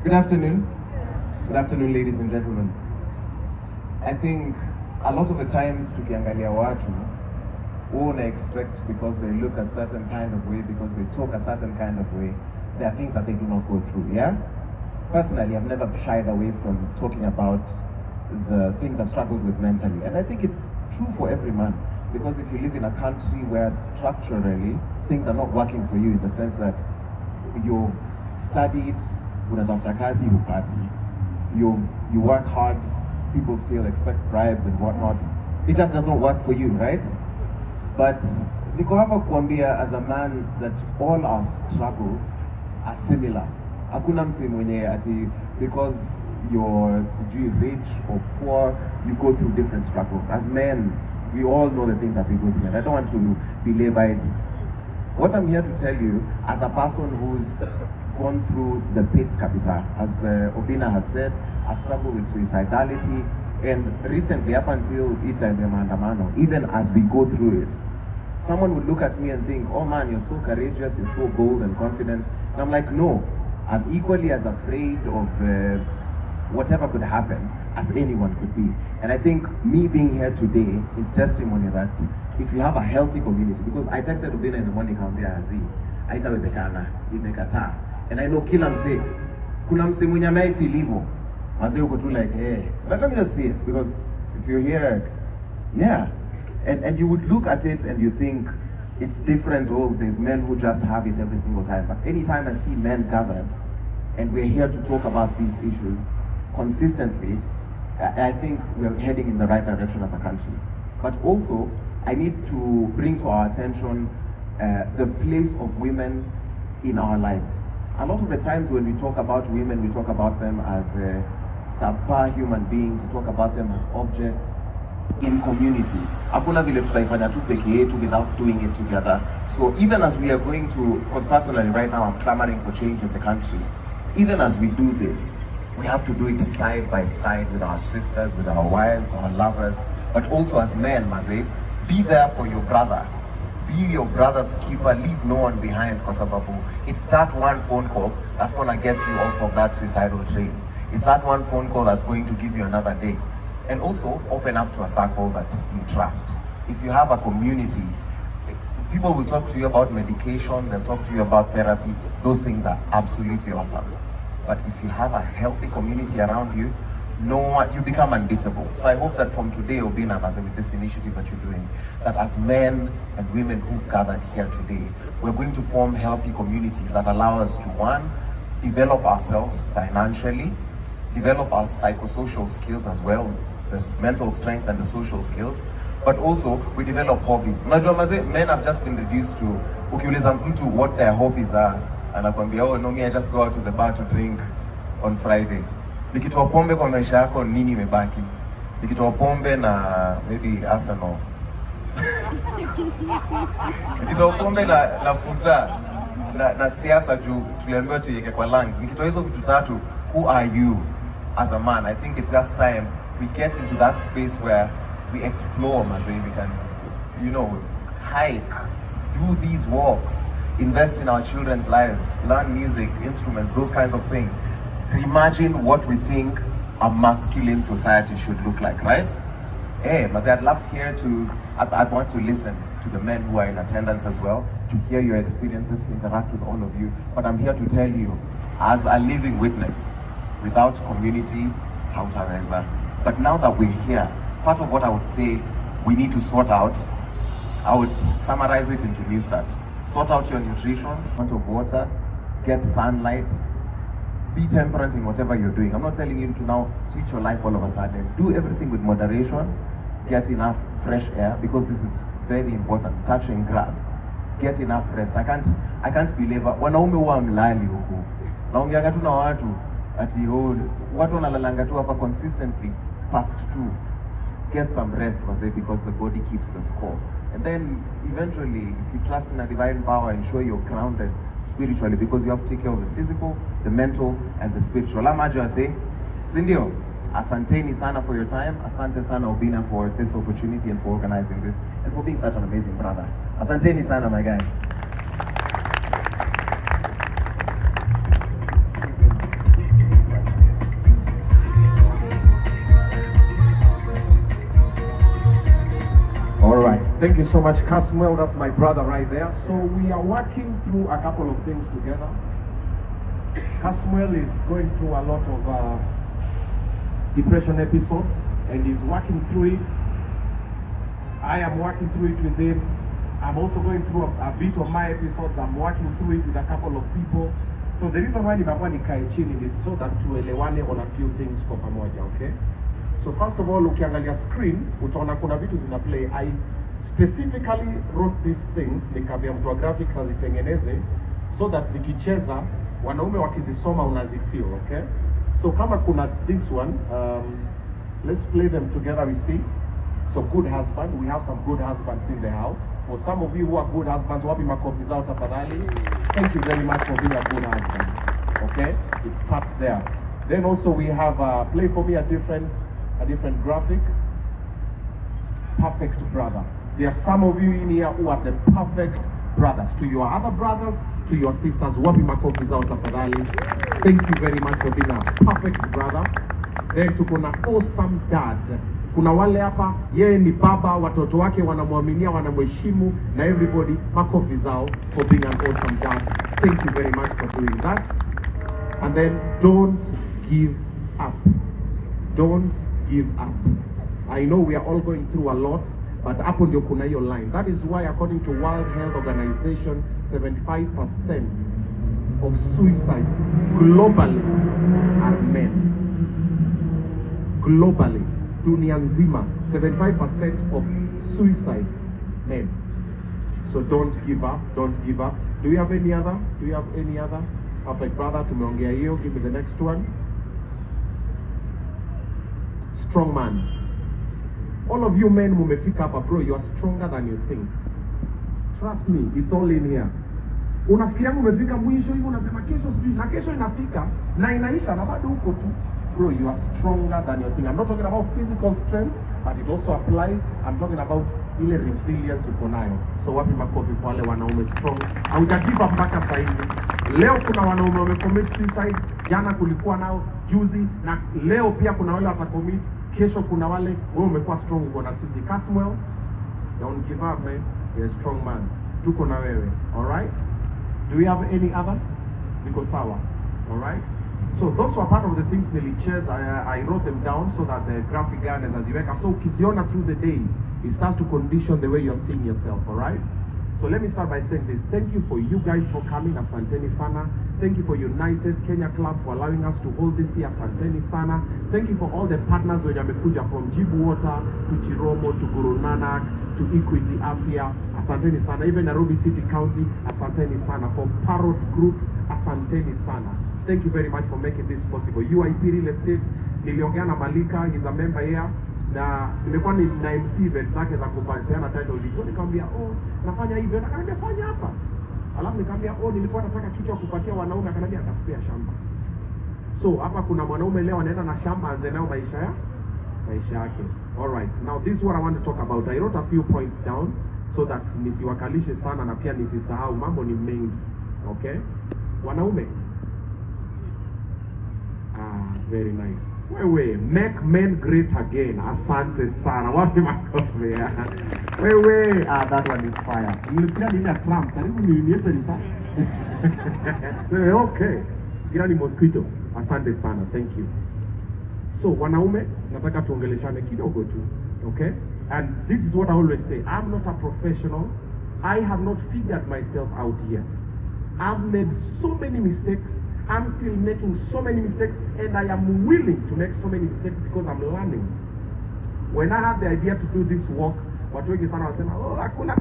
Good afternoon. Good afternoon, ladies and gentlemen. I think a lot of the times tukiangalia watu, won't expect because they look a certain kind of way, because they talk a certain kind of way, there are things that they do not go through, yeah? Personally, I've never shied away from talking about the things I've struggled with mentally. And I think it's true for every man. Because if you live in a country where structurally things are not working for you, in the sense that you've studied, unatafuta kazi, hupati, you work hard, people still expect bribes and whatnot, it just does not work for you, right? But niko hapa kuambia as a man that all our struggles are similar. Hakuna mse mwenye ati because you're rich or poor, you go through different struggles. As men, we all know the things that we go through, and I don't want to belabor it. What I'm here to tell you, as a person who's gone through the pits kabisa, as Obinna has said, I've struggled with suicidality, and recently, up until each time maandamano, even as we go through it, someone would look at me and think, oh man, you're so courageous, you're so bold and confident. And I'm like, no, I'm equally as afraid of whatever could happen as anyone could be. And I think me being here today is testimony that if you have a healthy community, because I texted Obinna in the morning, haitawezekana, imekataa. And I know kila mse, kuna mse mwenye amefeel hivyo. Mase uko tu like, hey, but let me just see it, because if you're here, yeah. And you would look at it and you think, it's different, oh, there's men who just have it every single time. But anytime I see men gathered, and we're here to talk about these issues consistently, I think we're heading in the right direction as a country. But also, I need to bring to our attention the place of women in our lives. A lot of the times when we talk about women, we talk about them as subpar human beings, we talk about them as objects in community. Hakuna vile tutaifanya tu peke yetu without doing it together. So even as we are going to, because personally right now I'm clamoring for change in the country, even as we do this, we have to do it side by side with our sisters, with our wives, our lovers, but also as men, Maze, be there for your brother. Be your brother's keeper, leave no one behind, Kosababu. It's that one phone call that's gonna get you off of that suicidal train. It's that one phone call that's going to give you another day. And also, open up to a circle that you trust. If you have a community, people will talk to you about medication, they'll talk to you about therapy. Those things are absolutely awesome. But if you have a healthy community around you, you become unbeatable. So I hope that from today, Obinna, with this initiative that you're doing, that as men and women who've gathered here today, we're going to form healthy communities that allow us to, one, develop ourselves financially, develop our psychosocial skills as well, the mental strength and the social skills, but also we develop hobbies. Men have just been reduced to, ukiuliza mtu what their hobbies are, anakuambia, oh no, me I just go out to the bar to drink on Friday. Nikitoa pombe kwa maisha yako, nini imebaki? Nikitoa pombe na maybe Arsenal. Nikitoa pombe na futa na siasa juu tuliambiwa tuiweke kwa lungs. Nikitoa hizo vitu tatu, who are you as a man? I think it's just time we get into that space where we explore, Maze, we can, hike, do these walks, invest in our children's lives, learn music, instruments, those kinds of things. Imagine what we think a masculine society should look like, right? Hey, Maze, I'd love I'd want to listen to the men who are in attendance as well, to hear your experiences, to interact with all of you. But I'm here to tell you, as a living witness, without community, hautaweza. But now that we're here, part of what I would say we need to sort out, I would summarize it into New Start. Sort out your nutrition, amount of water, get sunlight, be temperate in whatever you're doing. I'm not telling you to now switch your life all of a sudden. Do everything with moderation, get enough fresh air, because this is very important. Touching grass, get enough rest. I can't believe wanaume huwa mlali huku. Naongeanga tu na watu ati watu wanalalanga tu hapa consistently past 2. Get some rest, because the body keeps the score. And then eventually, if you trust in a divine power, ensure you're grounded spiritually, because you have to take care of the physical, the mental, and the spiritual. Amajo say, Sindio, asanteni sana for your time. Asante sana Obinna for this opportunity and for organizing this, and for being such an amazing brother. Asanteni sana, my guys. Thank you so much, Kasmuel. That's my brother right there. So we are working through a couple of things together. Kasmuel is going through a lot of depression episodes and he's working through it. I am working through it with him. I'm also going through a bit of my episodes. I'm working through it with a couple of people. So the reason why nimekuwa nikae chini is so that tuelewane on a few things kwa pamoja, okay? So first of all, ukiangalia screen, utaona kuna vitu zina play. I specifically wrote these things, nikamwambia mtu wa graphics azitengeneze so that zikicheza wanaume wakizisoma unazifeel, okay? So kama kuna this one, let's play them together, we see. So good husband, we have some good husbands in the house. For some of you who are good husbands, wapi makofi zao tafadhali. Thank you very much for being a good husband. Okay, it starts there. Then also we have play for me a different graphic. Perfect brother. There are some of you in here who are the perfect brothers. To your other brothers, to your sisters, wapi makofi zao tafadhali. Thank you very much for being a perfect brother. Then tuko na awesome dad. Kuna wale hapa, yeye ni baba, watoto wake wanamwaminia, wanamheshimu, na everybody, makofi zao for being an awesome dad. Thank you very much for doing that. And then, don't give up. Don't give up. I know we are all going through a lot, but hapo ndio kuna hiyo line. That is why according to World Health Organization, 75% of suicides globally are men. Globally. Dunia nzima, 75% of suicides, men. So don't give up, don't give up. Do you have any other? Do you have any other? Perfect brother, tumeongea hiyo. Give me the next one. Strong man. All of you men mumefika hapa bro, you are stronger than you think. Trust me, it's all in here. Unafikiria umefika mwisho hivi, unasema kesho sijui, na kesho inafika na inaisha na bado uko tu. Bro, you are stronger than you think. I'm not talking about physical strength, but it also applies. I'm talking about ile resilience uko nayo. So wapi makofi kwa wale wanaume strong. Haujagive up mpaka saizi. Leo kuna wanaume wamecommit suicide, jana kulikuwa nao, juzi, na leo pia kuna wale watacommit, kesho kuna wale. Wewe umekuwa strong, uko na sisi. Kasmuel, don't give up man. You're a strong man. Tuko na wewe. Alright? Do we have any other? Ziko sawa. Alright? So those were part of the things nilicheza. I wrote them down so that the graphic guy aziweka. So ukiziona through the day, it starts to condition the way you're seeing yourself, all right? So let me start by saying this. Thank you for you guys for coming, asanteni sana. Thank you for United Kenya Club for allowing us to hold this here, asanteni sana. Thank you for all the partners wenye wamekuja from Jibu Water to Chiromo to Guru Nanak to Equity Afya, asanteni sana. Even Nairobi City County, asanteni sana. For Parrot Group, asanteni sana. Thank you very much for making this possible. UIP Real Estate, niliongea na Malika, he's a member here. Na nimekuwa na MC event zake za kupeana title deed. So nikamwambia, "Oh, nafanya hivi." Akaniambia, "Fanya hapa." Alafu nikamwambia, "Oh, nilikuwa nataka kitu cha kupatia wanaume." Akaniambia, "Atakupea shamba." So hapa kuna mwanaume leo anaenda na shamba anze nayo maisha yake. All right. Now this is what I want to talk about. I wrote a few points down so that nisiwakalishe sana na pia nisisahau, mambo ni mengi. Okay? Wanaume, very nice. Wewe, make men great again. Asante sana. Wapi makofi ya? Wewe, that one is fire. Nilifikiria ni ya Trump. Karibu nipe risasi. Okay. Gira ni mosquito. Asante sana. Thank you. So, wanaume, nataka tuongeleshane kidogo tu. Okay? And this is what I always say. I'm not a professional. I have not figured myself out yet. I've made so many mistakes. I'm still making so many mistakes, and I am willing to make so many mistakes because I'm learning. When I had the idea to do this work, watu wengi sana wanasema, "Oh, hakuna